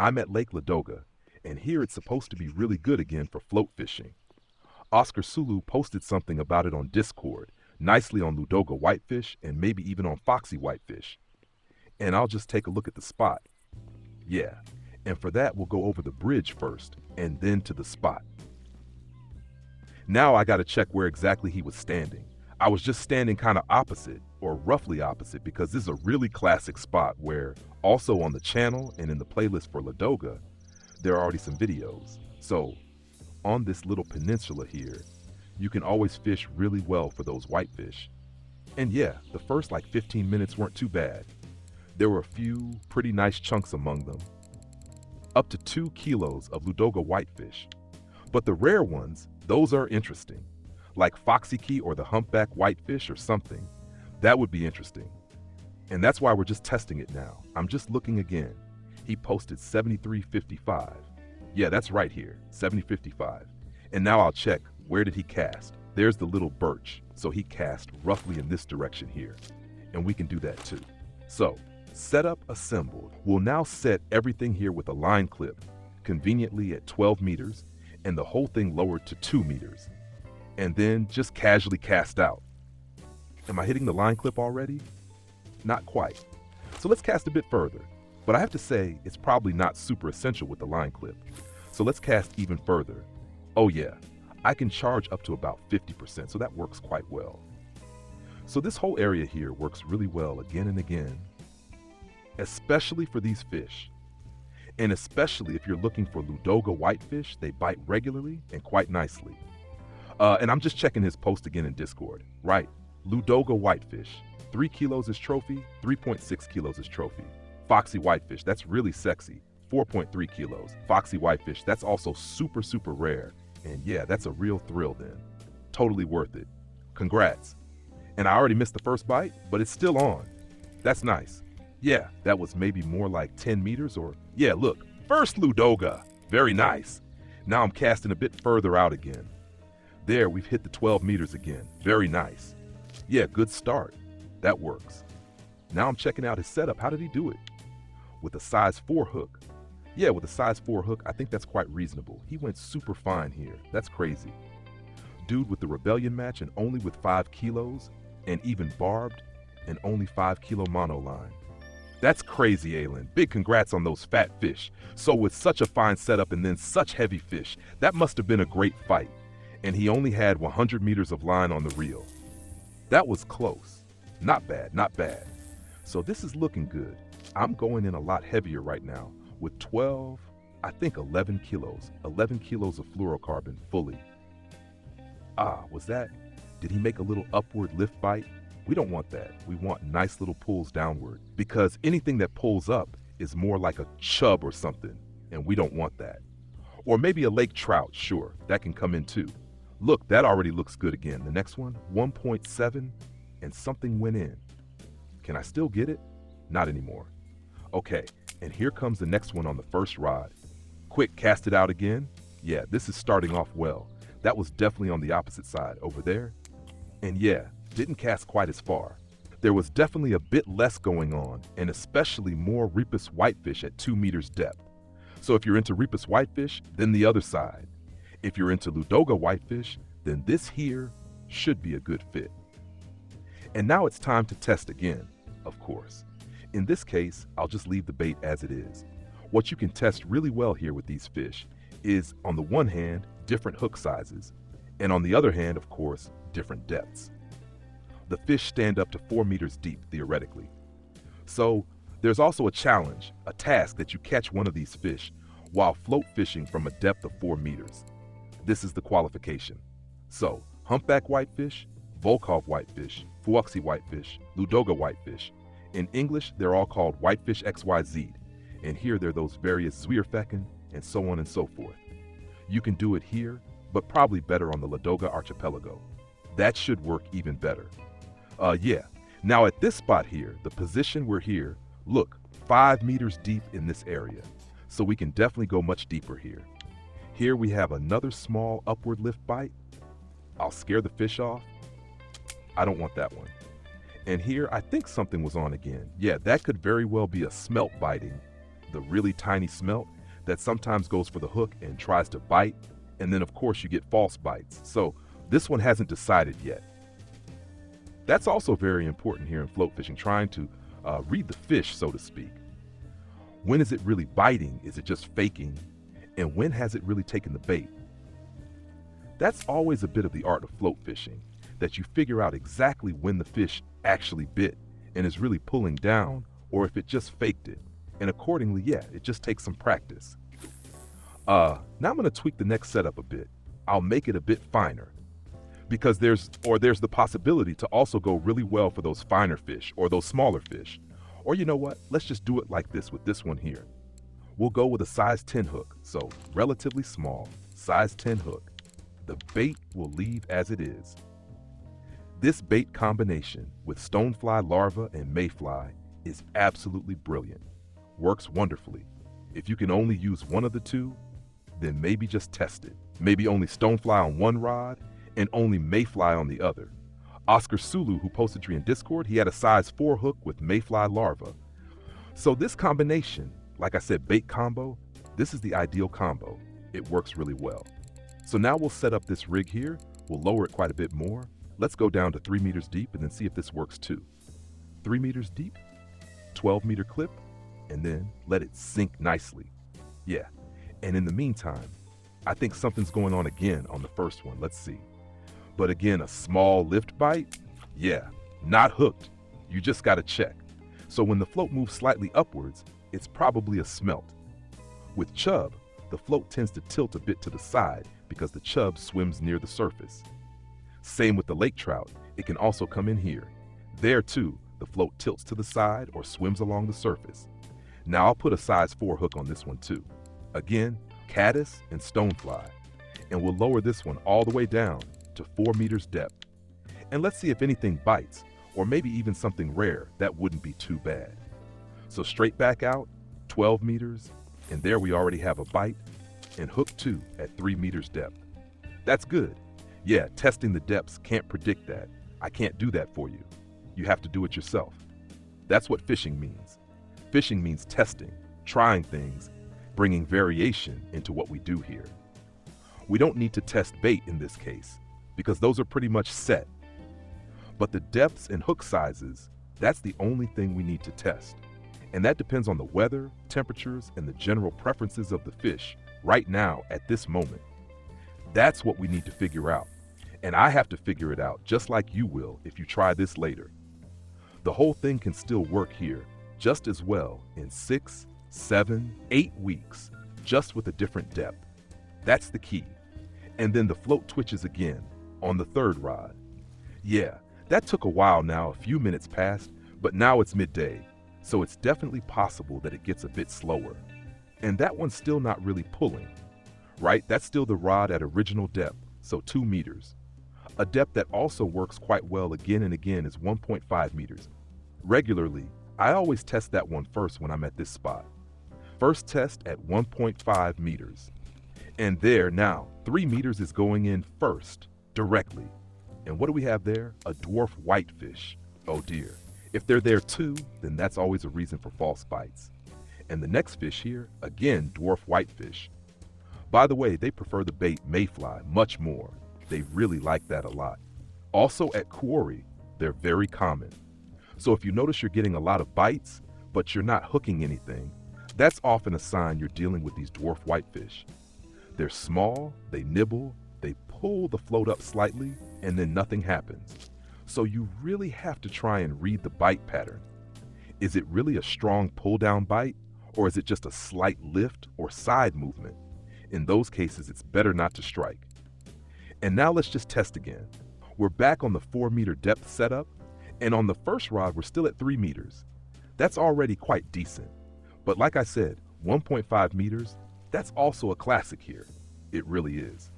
I'm at Lake Ladoga, and here it's supposed to be really good again for float fishing. Oscar Sulu posted something about it on Discord, nicely on Ludoga Whitefish and maybe even on Vuoksi Whitefish. And I'll just take a look at the spot. Yeah, and for that we'll go over the bridge first, and then to the spot. Now I gotta check where exactly he was standing. I was just standing kind of opposite, or roughly opposite, because this is a really classic spot where, also on the channel and in the playlist for Ladoga, there are already some videos. So, on this little peninsula here, you can always fish really well for those whitefish. And yeah, the first like 15 minutes weren't too bad. There were a few pretty nice chunks among them. Up to 2 kilos of Ludoga Whitefish. But the rare ones, those are interesting. Like Vuoksi or the humpback whitefish or something. That would be interesting. And that's why we're just testing it now. I'm just looking again. He posted 73.55. Yeah, that's right here, 70.55. And now I'll check, where did he cast? There's the little birch, so he cast roughly in this direction here. And we can do that too. So, setup assembled. We'll now set everything here with a line clip, conveniently at 12 meters, and the whole thing lowered to 2 meters. And then just casually cast out. Am I hitting the line clip already? Not quite. So let's cast a bit further. But I have to say, it's probably not super essential with the line clip. So let's cast even further. Oh yeah, I can charge up to about 50%, so that works quite well. So this whole area here works really well again and again, especially for these fish. And especially if you're looking for Ludoga Whitefish, they bite regularly and quite nicely. And I'm just checking his post again in Discord. Right, Ludoga Whitefish. 3 kilos is trophy, 3.6 kilos is trophy. Vuoksi Whitefish, that's really sexy, 4.3 kilos. Vuoksi Whitefish, that's also super, super rare. And yeah, that's a real thrill then. Totally worth it. Congrats. And I already missed the first bite, but it's still on. That's nice. Yeah, that was maybe more like 10 meters or, yeah, look, first Ludoga. Very nice. Now I'm casting a bit further out again. There, we've hit the 12 meters again. Very nice. Yeah, good start. That works. Now I'm checking out his setup. How did he do it? With a size 4 hook. Yeah, with a size 4 hook, I think that's quite reasonable. He went super fine here. That's crazy. Dude with the rebellion match and only with 5 kilos, and even barbed, and only 5 kilo monoline. That's crazy, Aylin. Big congrats on those fat fish. So with such a fine setup and then such heavy fish, that must have been a great fight. And he only had 100 meters of line on the reel. That was close. Not bad, not bad. So this is looking good. I'm going in a lot heavier right now with 12, I think 11 kilos. 11 kilos of fluorocarbon fully. Was that? Did he make a little upward lift bite? We don't want that. We want nice little pulls downward because anything that pulls up is more like a chub or something, and we don't want that. Or maybe a lake trout, sure, that can come in too. Look, that already looks good again. The next one, 1.7, and something went in. Can I still get it? Not anymore. Okay, and here comes the next one on the first rod. Quick, cast it out again. Yeah, this is starting off well. That was definitely on the opposite side, over there. And yeah, didn't cast quite as far. There was definitely a bit less going on, and especially more Ripus Whitefish at 2 meters depth. So if you're into Ripus Whitefish, then the other side. If you're into Ludoga Whitefish, then this here should be a good fit. And now it's time to test again, of course. In this case, I'll just leave the bait as it is. What you can test really well here with these fish is, on the one hand, different hook sizes, and on the other hand, of course, different depths. The fish stand up to 4 meters deep, theoretically. So, there's also a challenge, a task that you catch one of these fish while float fishing from a depth of 4 meters. This is the qualification. So, humpback whitefish, Volkov whitefish, Vuoksi whitefish, Ludoga whitefish. In English, they're all called whitefish XYZ, and here they're those various Zwierfecken, and so on and so forth. You can do it here, but probably better on the Ladoga archipelago. That should work even better. Yeah. Now at this spot here, the position we're here, look, 5 meters deep in this area. So we can definitely go much deeper here. Here we have another small upward lift bite. I'll scare the fish off. I don't want that one. And here, I think something was on again. Yeah, that could very well be a smelt biting. the really tiny smelt that sometimes goes for the hook and tries to bite, and then of course you get false bites. So this one hasn't decided yet. That's also very important here in float fishing, trying to read the fish, so to speak. When is it really biting? Is it just faking? And when has it really taken the bait? That's always a bit of the art of float fishing, that you figure out exactly when the fish actually bit and is really pulling down, or if it just faked it. And accordingly, yeah, it just takes some practice. Now I'm going to tweak the next setup a bit. I'll make it a bit finer, because there's the possibility to also go really well for those finer fish or those smaller fish. Or you know what, let's just do it like this with this one here. We'll go with a size 10 hook, so relatively small, size 10 hook. The bait will leave as it is. This bait combination with stonefly larva and mayfly is absolutely brilliant. Works wonderfully. If you can only use one of the two, then maybe just test it. Maybe only stonefly on one rod and only mayfly on the other. Oscar Sulu, who posted in Discord, he had a size 4 hook with mayfly larva. So this combination, like I said, bait combo, this is the ideal combo. It works really well. So now we'll set up this rig here. We'll lower it quite a bit more. Let's go down to 3 meters deep and then see if this works too. 3 meters deep, 12-meter clip, and then let it sink nicely. Yeah, and in the meantime, I think something's going on again on the first one. Let's see. But again, a small lift bite? Yeah, not hooked. You just gotta check. So when the float moves slightly upwards, it's probably a smelt. With chub, the float tends to tilt a bit to the side because the chub swims near the surface. Same with the lake trout, it can also come in here. There too, the float tilts to the side or swims along the surface. Now I'll put a size 4 hook on this one too. Again, caddis and stonefly. And we'll lower this one all the way down to 4 meters depth. And let's see if anything bites, or maybe even something rare. That wouldn't be too bad. So straight back out, 12 meters, and there we already have a bite, and hook 2 at 3 meters depth. That's good. Yeah, testing the depths, can't predict that. I can't do that for you. You have to do it yourself. That's what fishing means. Fishing means testing, trying things, bringing variation into what we do here. We don't need to test bait in this case, because those are pretty much set. But the depths and hook sizes, that's the only thing we need to test. And that depends on the weather, temperatures, and the general preferences of the fish right now at this moment. That's what we need to figure out. And I have to figure it out just like you will if you try this later. The whole thing can still work here just as well in 6, 7, 8 weeks, just with a different depth. That's the key. And then the float twitches again on the 3rd rod. Yeah, that took a while now, a few minutes passed, but now it's midday, so it's definitely possible that it gets a bit slower. And that one's still not really pulling, right? That's still the rod at original depth, so 2 meters. A depth that also works quite well again and again is 1.5 meters. Regularly, I always test that one first when I'm at this spot. First test at 1.5 meters. And there now, 3 meters is going in first, directly. And what do we have there? A dwarf whitefish. Oh dear. If they're there too, then that's always a reason for false bites. And the next fish here, again, dwarf whitefish. By the way, they prefer the bait mayfly much more. They really like that a lot. Also at Quarry, they're very common. So if you notice you're getting a lot of bites, but you're not hooking anything, that's often a sign you're dealing with these dwarf whitefish. They're small, they nibble, they pull the float up slightly, and then nothing happens. So you really have to try and read the bite pattern. Is it really a strong pull down bite, or is it just a slight lift or side movement? In those cases, it's better not to strike. And now let's just test again. We're back on the 4 meter depth setup, and on the first rod, we're still at 3 meters. That's already quite decent. But like I said, 1.5 meters, that's also a classic here. It really is.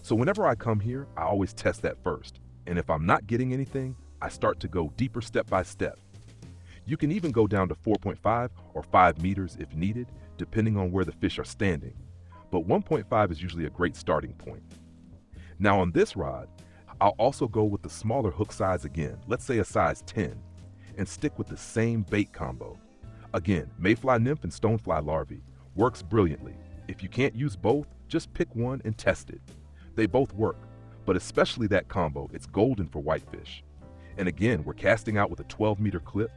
So whenever I come here, I always test that first. And if I'm not getting anything, I start to go deeper step by step. You can even go down to 4.5 or 5 meters if needed, depending on where the fish are standing. But 1.5 is usually a great starting point. Now on this rod, I'll also go with the smaller hook size again, let's say a size 10, and stick with the same bait combo. Again, mayfly nymph and stonefly larvae. Works brilliantly. If you can't use both, just pick one and test it. They both work, but especially that combo, it's golden for whitefish. And again, we're casting out with a 12-meter clip,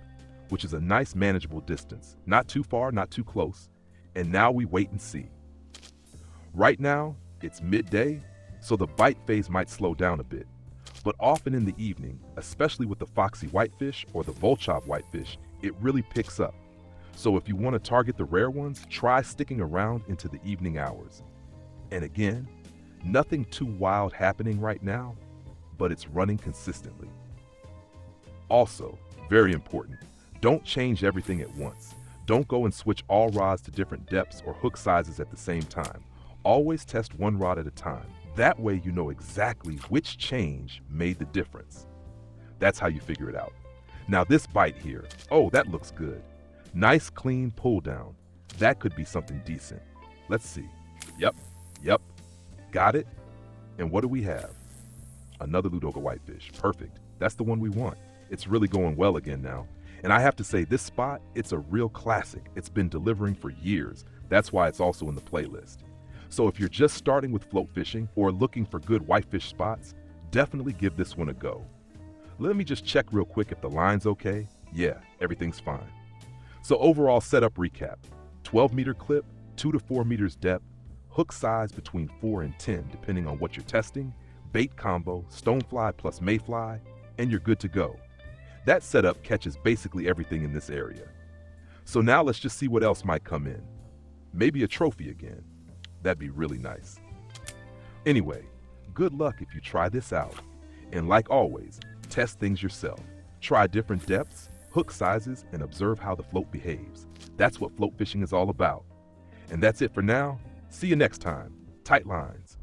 which is a nice manageable distance. Not too far, not too close. And now we wait and see. Right now, it's midday, so the bite phase might slow down a bit. But often in the evening, especially with the Vuoksi Whitefish or the Vuoksi Whitefish, it really picks up. So if you want to target the rare ones, try sticking around into the evening hours. And again, nothing too wild happening right now, but it's running consistently. Also, very important, don't change everything at once. Don't go and switch all rods to different depths or hook sizes at the same time. Always test one rod at a time. That way you know exactly which change made the difference. That's how you figure it out. Now this bite here, oh, that looks good. Nice clean pull down. That could be something decent. Let's see. Yep. Got it. And what do we have? Another Ludoga Whitefish. Perfect. That's the one we want. It's really going well again now. And I have to say, this spot, it's a real classic. It's been delivering for years. That's why it's also in the playlist. So if you're just starting with float fishing or looking for good whitefish spots, definitely give this one a go. Let me just check real quick if the line's okay. Yeah, everything's fine. So overall setup recap, 12-meter clip, 2 to 4 meters depth, hook size between 4 and 10 depending on what you're testing, bait combo, stonefly plus mayfly, and you're good to go. That setup catches basically everything in this area. So now let's just see what else might come in. Maybe a trophy again. That'd be really nice. Anyway, good luck if you try this out. And like always, test things yourself. Try different depths, hook sizes, and observe how the float behaves. That's what float fishing is all about. And that's it for now. See you next time. Tight lines.